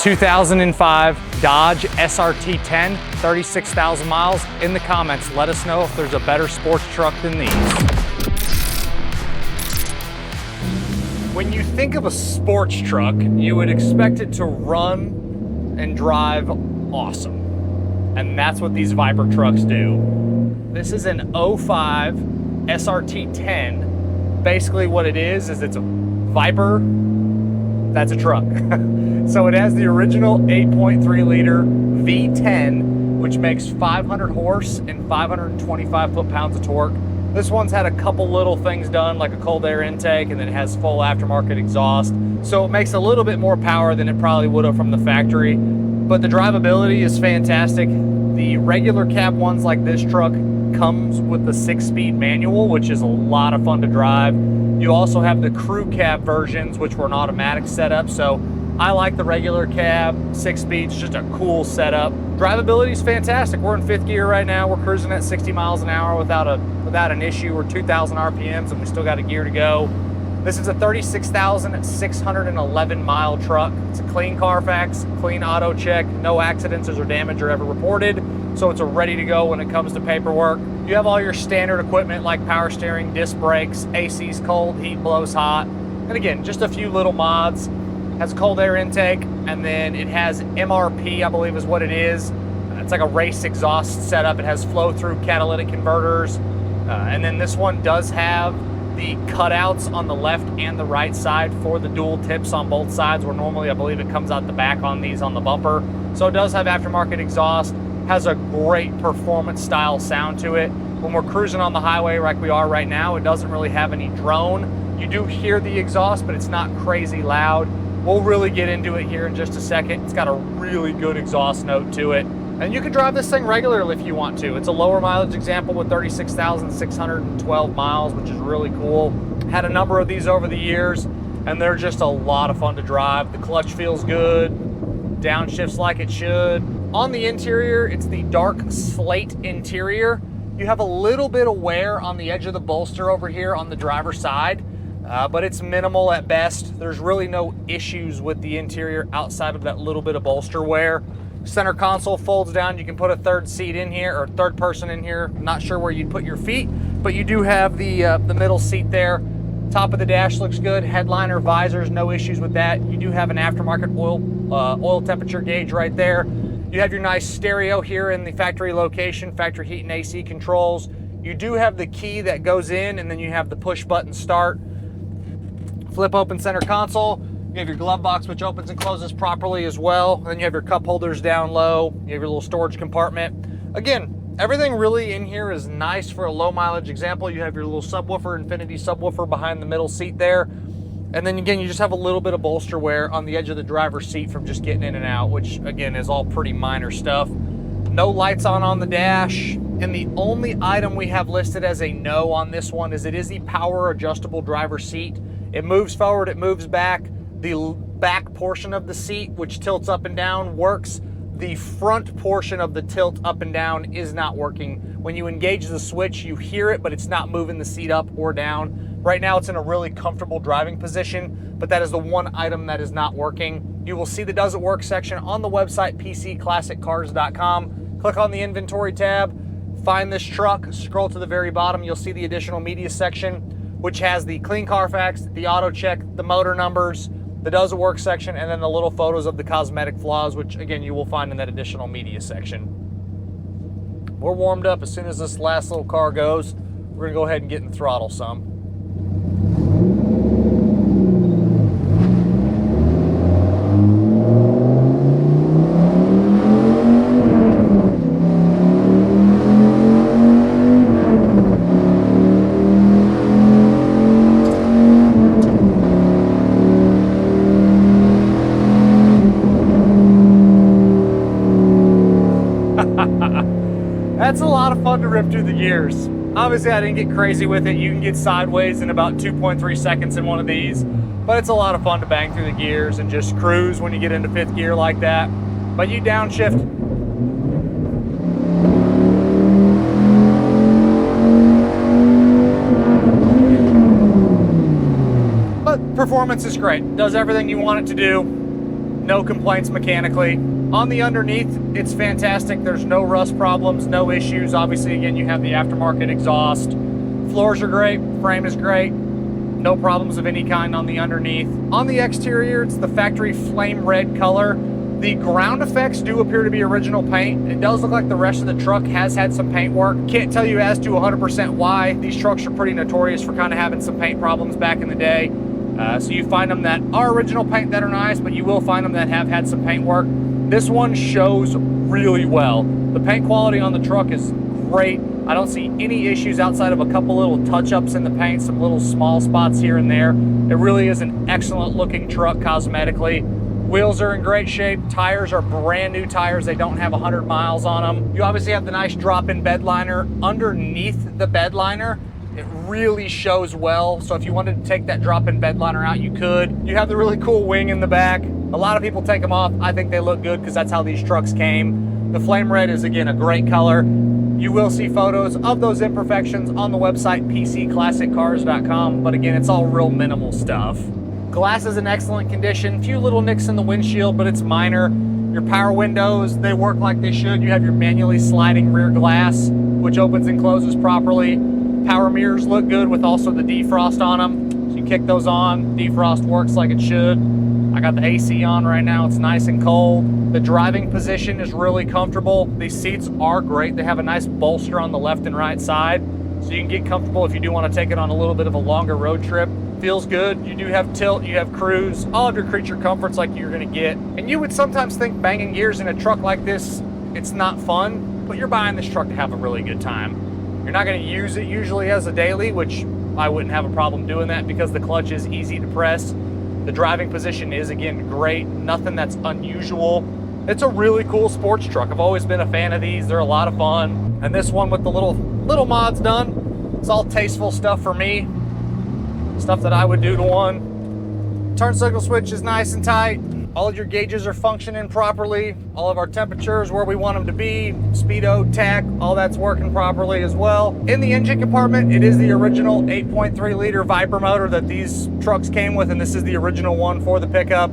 2005 Dodge SRT-10, 36,000 miles. In the comments, let us know if there's a better sports truck than these. When you think of a sports truck, you would expect it to run and drive awesome. And that's what these Viper trucks do. This is an 05 SRT-10. Basically what it is it's a Viper that's a truck. So it has the original 8.3 liter V10, which makes 500 horse and 525 foot-pounds of torque. This one's had a couple little things done, like a cold air intake, and then it has full aftermarket exhaust. So it makes a little bit more power than it probably would have from the factory. But the drivability is fantastic. The regular cab ones like this truck comes with the 6-speed manual, which is a lot of fun to drive. You also have the crew cab versions, which were an automatic setup. So I like the regular cab, 6 speeds, just a cool setup. Drivability is fantastic. We're in 5th gear right now. We're cruising at 60 miles an hour without an issue. We're 2,000 RPMs and we still got a gear to go. This is a 36,611 mile truck. It's a clean Carfax, clean auto check, no accidents or damage are ever reported. So it's ready to go when it comes to paperwork. You have all your standard equipment like power steering, disc brakes, AC's cold, heat blows hot. And again, just a few little mods. Has a cold air intake, and then it has MRP, I believe is what it is. It's like a race exhaust setup. It has flow-through catalytic converters. And then this one does have the cutouts on the left and the right side for the dual tips on both sides, where normally I believe it comes out the back on these on the bumper. So it does have aftermarket exhaust, has a great performance style sound to it. When we're cruising on the highway like we are right now, it doesn't really have any drone. You do hear the exhaust, but it's not crazy loud. We'll really get into it here in just a second. It's got a really good exhaust note to it. And you can drive this thing regularly if you want to. It's a lower mileage example with 36,612 miles, which is really cool. Had a number of these over the years, and they're just a lot of fun to drive. The clutch feels good, downshifts like it should. On the interior, it's the dark slate interior. You have a little bit of wear on the edge of the bolster over here on the driver's side. But it's minimal at best. There's really no issues with the interior outside of that little bit of bolster wear. Center console folds down. You can put a third seat in here, or third person in here. I'm not sure where you'd put your feet, but you do have the middle seat there. Top of the dash looks good. Headliner, visors, no issues with that. You do have an aftermarket oil temperature gauge right there. You have your nice stereo here in the factory location, factory heat and AC controls. You do have the key that goes in, and then you have the push button start. Flip open center console. You have your glove box, which opens and closes properly as well. Then you have your cup holders down low. You have your little storage compartment. Again, everything really in here is nice for a low mileage example. You have your little subwoofer, infinity subwoofer behind the middle seat there. And then again, you just have a little bit of bolster wear on the edge of the driver's seat from just getting in and out, which again is all pretty minor stuff. No lights on the dash. And the only item we have listed as a no on this one is it is the power adjustable driver's seat. It moves forward, it moves back. The back portion of the seat, which tilts up and down, works. The front portion of the tilt up and down is not working. When you engage the switch, you hear it, but it's not moving the seat up or down. Right now, it's in a really comfortable driving position, but that is the one item that is not working. You will see the Does It Work section on the website, pcclassiccars.com. Click on the inventory tab, find this truck, scroll to the very bottom, you'll see the additional media section, which has the clean Carfax, the auto check, the motor numbers, the Does It Work section, and then the little photos of the cosmetic flaws, which again, you will find in that additional media section. We're warmed up. As soon as this last little car goes, we're gonna go ahead and get in throttle some. That's a lot of fun to rip through the gears. Obviously, I didn't get crazy with it. You can get sideways in about 2.3 seconds in one of these, but it's a lot of fun to bang through the gears and just cruise when you get into 5th gear like that. But you downshift. But performance is great. Does everything you want it to do. No complaints mechanically. On the underneath, it's fantastic. There's no rust problems, no issues. Obviously, again, you have the aftermarket exhaust. Floors are great, frame is great. No problems of any kind on the underneath. On the exterior, it's the factory flame red color. The ground effects do appear to be original paint. It does look like the rest of the truck has had some paint work. Can't tell you as to 100% why. These trucks are pretty notorious for kind of having some paint problems back in the day. So you find them that are original paint that are nice, but you will find them that have had some paint work. This one shows really well. The paint quality on the truck is great. I don't see any issues outside of a couple little touch-ups in the paint, some little small spots here and there. It really is an excellent looking truck cosmetically. Wheels are in great shape. Tires are brand new tires. They don't have 100 miles on them. You obviously have the nice drop-in bed liner underneath the bed liner. It really shows well. So if you wanted to take that drop-in bed liner out, you could. You have the really cool wing in the back. A lot of people take them off. I think they look good because that's how these trucks came. The flame red is, again, a great color. You will see photos of those imperfections on the website, pcclassiccars.com. But again, it's all real minimal stuff. Glass is in excellent condition. Few little nicks in the windshield, but it's minor. Your power windows, they work like they should. You have your manually sliding rear glass, which opens and closes properly. Power mirrors look good with also the defrost on them. So you kick those on, defrost works like it should. I got the AC on right now, it's nice and cold. The driving position is really comfortable. These seats are great. They have a nice bolster on the left and right side, so you can get comfortable if you do want to take it on a little bit of a longer road trip. Feels good. You do have tilt, you have cruise, all of your creature comforts like you're gonna get. And you would sometimes think banging gears in a truck like this, it's not fun, but you're buying this truck to have a really good time. You're not gonna use it usually as a daily, which I wouldn't have a problem doing that because the clutch is easy to press. The driving position is, again, great. Nothing that's unusual. It's a really cool sports truck. I've always been a fan of these. They're a lot of fun. And this one with the little mods done, it's all tasteful stuff for me. Stuff that I would do to one. Turn signal switch is nice and tight. All of your gauges are functioning properly. All of our temperatures where we want them to be. Speedo, tach, all that's working properly as well. In the engine compartment, it is the original 8.3 liter Viper motor that these trucks came with, and this is the original one for the pickup.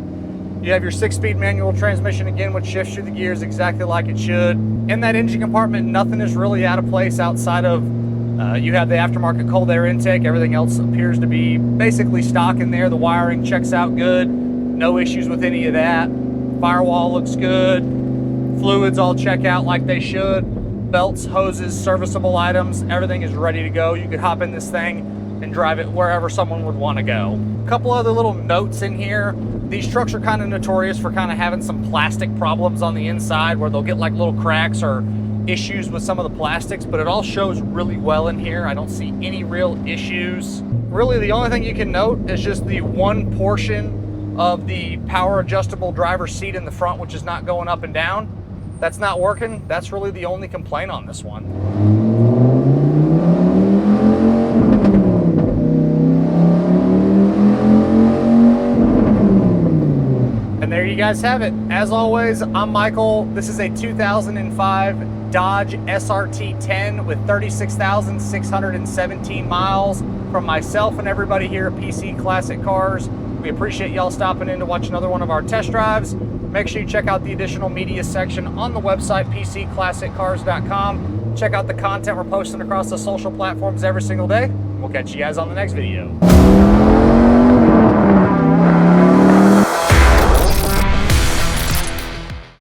You have your 6-speed manual transmission again, which shifts you the gears exactly like it should. In that engine compartment, nothing is really out of place outside of you have the aftermarket cold air intake. Everything else appears to be basically stock in there. The wiring checks out good. No issues with any of that. Firewall looks good. Fluids all check out like they should. Belts, hoses, serviceable items, everything is ready to go. You could hop in this thing and drive it wherever someone would want to go. A couple other little notes in here. These trucks are kind of notorious for kind of having some plastic problems on the inside where they'll get like little cracks or issues with some of the plastics, but it all shows really well in here. I don't see any real issues. Really, the only thing you can note is just the one portion of the power adjustable driver's seat in the front, which is not going up and down. That's not working. That's really the only complaint on this one. And there you guys have it. As always, I'm Michael. This is a 2005 Dodge SRT-10 with 36,617 miles from myself and everybody here at PC Classic Cars. We appreciate y'all stopping in to watch another one of our test drives. Make sure you check out the additional media section on the website, pcclassiccars.com. Check out the content we're posting across the social platforms every single day. We'll catch you guys on the next video.